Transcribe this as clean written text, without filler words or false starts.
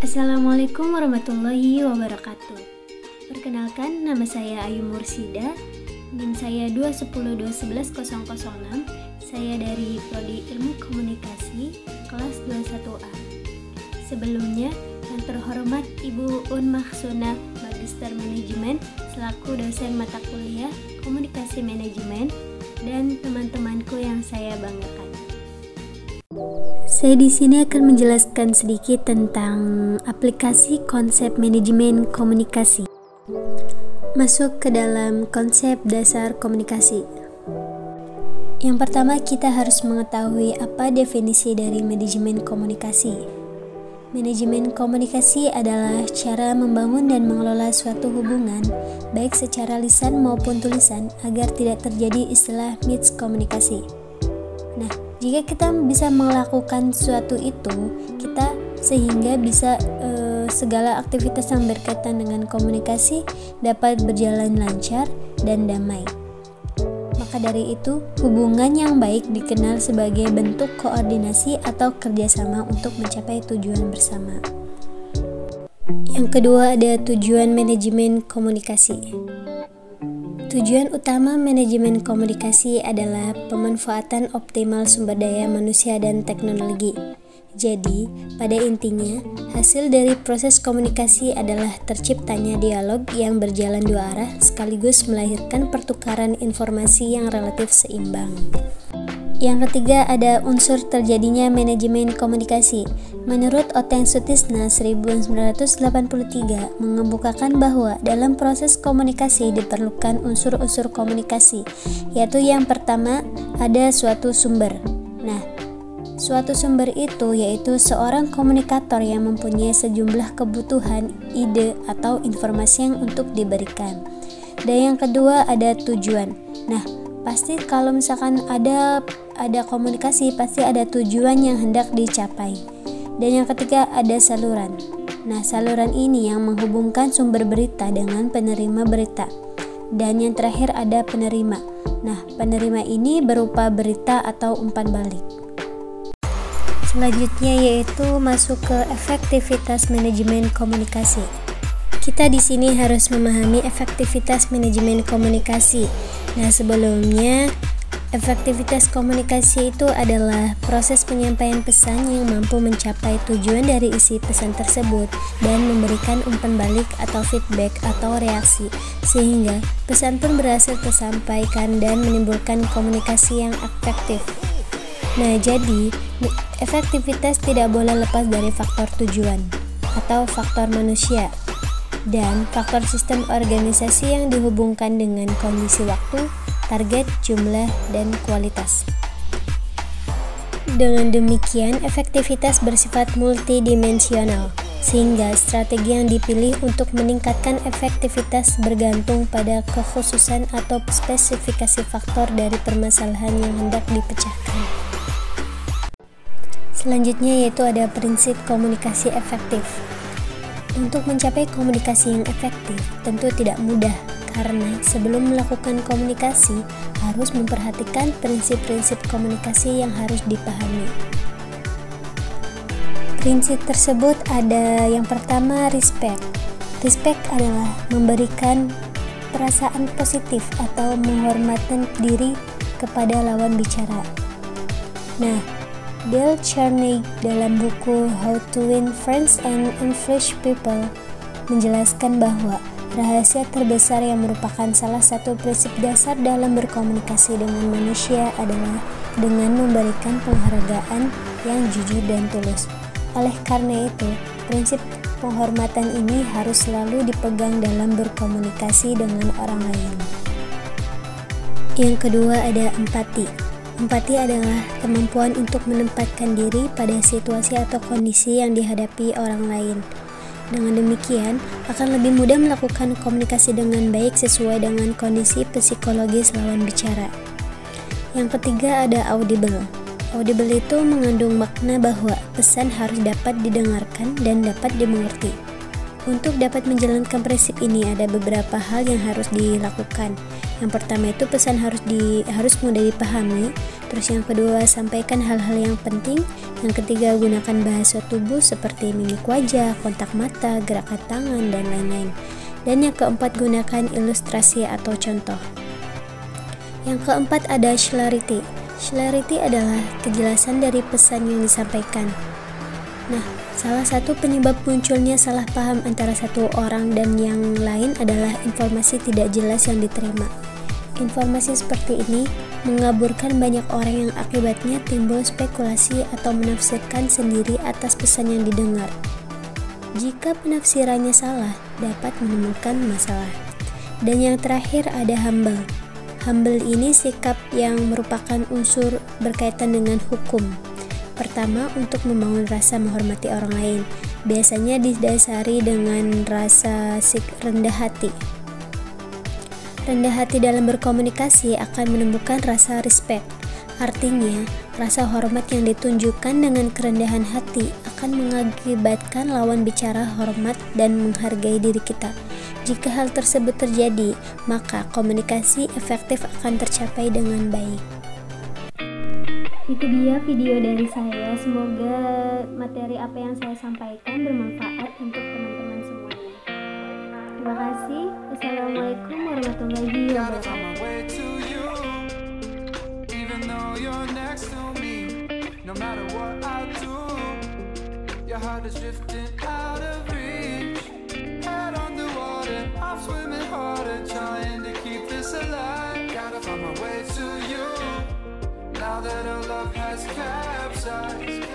Assalamualaikum warahmatullahi wabarakatuh. Perkenalkan, nama saya Ayu Mursida, NIM saya 210211006. Saya dari Prodi Ilmu Komunikasi, kelas 21A. Sebelumnya, yang terhormat Ibu Un Mahsuna, Magister Manajemen, selaku dosen mata kuliah Komunikasi Manajemen, dan teman-temanku yang saya banggakan. Saya di sini akan menjelaskan sedikit tentang aplikasi konsep manajemen komunikasi. Masuk ke dalam konsep dasar komunikasi. Yang pertama, kita harus mengetahui apa definisi dari manajemen komunikasi. Manajemen komunikasi adalah cara membangun dan mengelola suatu hubungan, baik secara lisan maupun tulisan, agar tidak terjadi istilah miskomunikasi. Nah, jika kita bisa melakukan suatu itu, kita sehingga bisa segala aktivitas yang berkaitan dengan komunikasi dapat berjalan lancar dan damai. Maka dari itu, hubungan yang baik dikenal sebagai bentuk koordinasi atau kerjasama untuk mencapai tujuan bersama. Yang kedua, ada tujuan manajemen komunikasi. Tujuan utama manajemen komunikasi adalah pemanfaatan optimal sumber daya manusia dan teknologi. Jadi, pada intinya, hasil dari proses komunikasi adalah terciptanya dialog yang berjalan dua arah sekaligus melahirkan pertukaran informasi yang relatif seimbang. Yang ketiga, ada unsur terjadinya manajemen komunikasi. Menurut Oteng Sutisna 1983 mengemukakan bahwa dalam proses komunikasi diperlukan unsur-unsur komunikasi, yaitu yang pertama ada suatu sumber. Nah, suatu sumber itu yaitu seorang komunikator yang mempunyai sejumlah kebutuhan, ide, atau informasi yang untuk diberikan. Dan yang kedua ada tujuan. Nah, pasti kalau misalkan ada komunikasi, pasti ada tujuan yang hendak dicapai. Dan yang ketiga ada saluran. Nah, saluran ini yang menghubungkan sumber berita dengan penerima berita. Dan yang terakhir ada penerima. Nah, penerima ini berupa berita atau umpan balik. Selanjutnya yaitu masuk ke efektivitas manajemen komunikasi. Kita di sini harus memahami efektivitas manajemen komunikasi. Nah, sebelumnya efektivitas komunikasi itu adalah proses penyampaian pesan yang mampu mencapai tujuan dari isi pesan tersebut dan memberikan umpan balik atau feedback atau reaksi sehingga pesan pun berhasil tersampaikan dan menimbulkan komunikasi yang efektif. Nah, jadi efektivitas tidak boleh lepas dari faktor tujuan atau faktor manusia dan faktor sistem organisasi yang dihubungkan dengan kondisi waktu, target, jumlah, dan kualitas. Dengan demikian, efektivitas bersifat multidimensional, sehingga strategi yang dipilih untuk meningkatkan efektivitas bergantung pada kekhususan atau spesifikasi faktor dari permasalahan yang hendak dipecahkan. Selanjutnya yaitu ada prinsip komunikasi efektif. Untuk mencapai komunikasi yang efektif tentu tidak mudah, karena sebelum melakukan komunikasi harus memperhatikan prinsip-prinsip komunikasi yang harus dipahami. Prinsip tersebut ada yang pertama respect. Respect adalah memberikan perasaan positif atau menghormati diri kepada lawan bicara. Nah, Dale Carnegie dalam buku How to Win Friends and Influence People menjelaskan bahwa rahasia terbesar yang merupakan salah satu prinsip dasar dalam berkomunikasi dengan manusia adalah dengan memberikan penghargaan yang jujur dan tulus. Oleh karena itu, prinsip penghormatan ini harus selalu dipegang dalam berkomunikasi dengan orang lain. Yang kedua ada empati. Empati adalah kemampuan untuk menempatkan diri pada situasi atau kondisi yang dihadapi orang lain. Dengan demikian, akan lebih mudah melakukan komunikasi dengan baik sesuai dengan kondisi psikologis lawan bicara. Yang ketiga ada audible. Audible itu mengandung makna bahwa pesan harus dapat didengarkan dan dapat dimengerti. Untuk dapat menjalankan prinsip ini ada beberapa hal yang harus dilakukan. Yang pertama itu pesan harus mudah dipahami. Terus yang kedua, sampaikan hal-hal yang penting. Yang ketiga, gunakan bahasa tubuh seperti mimik wajah, kontak mata, gerakan tangan, dan lain-lain. Dan yang keempat, gunakan ilustrasi atau contoh. Yang keempat ada clarity. Clarity adalah kejelasan dari pesan yang disampaikan. Nah, salah satu penyebab munculnya salah paham antara satu orang dan yang lain adalah informasi tidak jelas yang diterima. Informasi seperti ini mengaburkan banyak orang yang akibatnya timbul spekulasi atau menafsirkan sendiri atas pesan yang didengar. Jika penafsirannya salah, dapat menimbulkan masalah. Dan yang terakhir ada humble. Humble ini sikap yang merupakan unsur berkaitan dengan hukum. Pertama, untuk membangun rasa menghormati orang lain. Biasanya didasari dengan rasa rendah hati. Rendah hati dalam berkomunikasi akan menumbuhkan rasa respect. Artinya, rasa hormat yang ditunjukkan dengan kerendahan hati akan mengakibatkan lawan bicara hormat dan menghargai diri kita. Jika hal tersebut terjadi, maka komunikasi efektif akan tercapai dengan baik. Itu dia video dari saya. Semoga materi apa yang saya sampaikan bermanfaat untuk teman-teman semuanya. Terima kasih. Wassalamualaikum warahmatullahi wabarakatuh. No matter what I do, your heart is drifting out of reach. Head underwater, I'm swimming harder, trying to keep this alive. Gotta find my way to you, now that our love has capsized.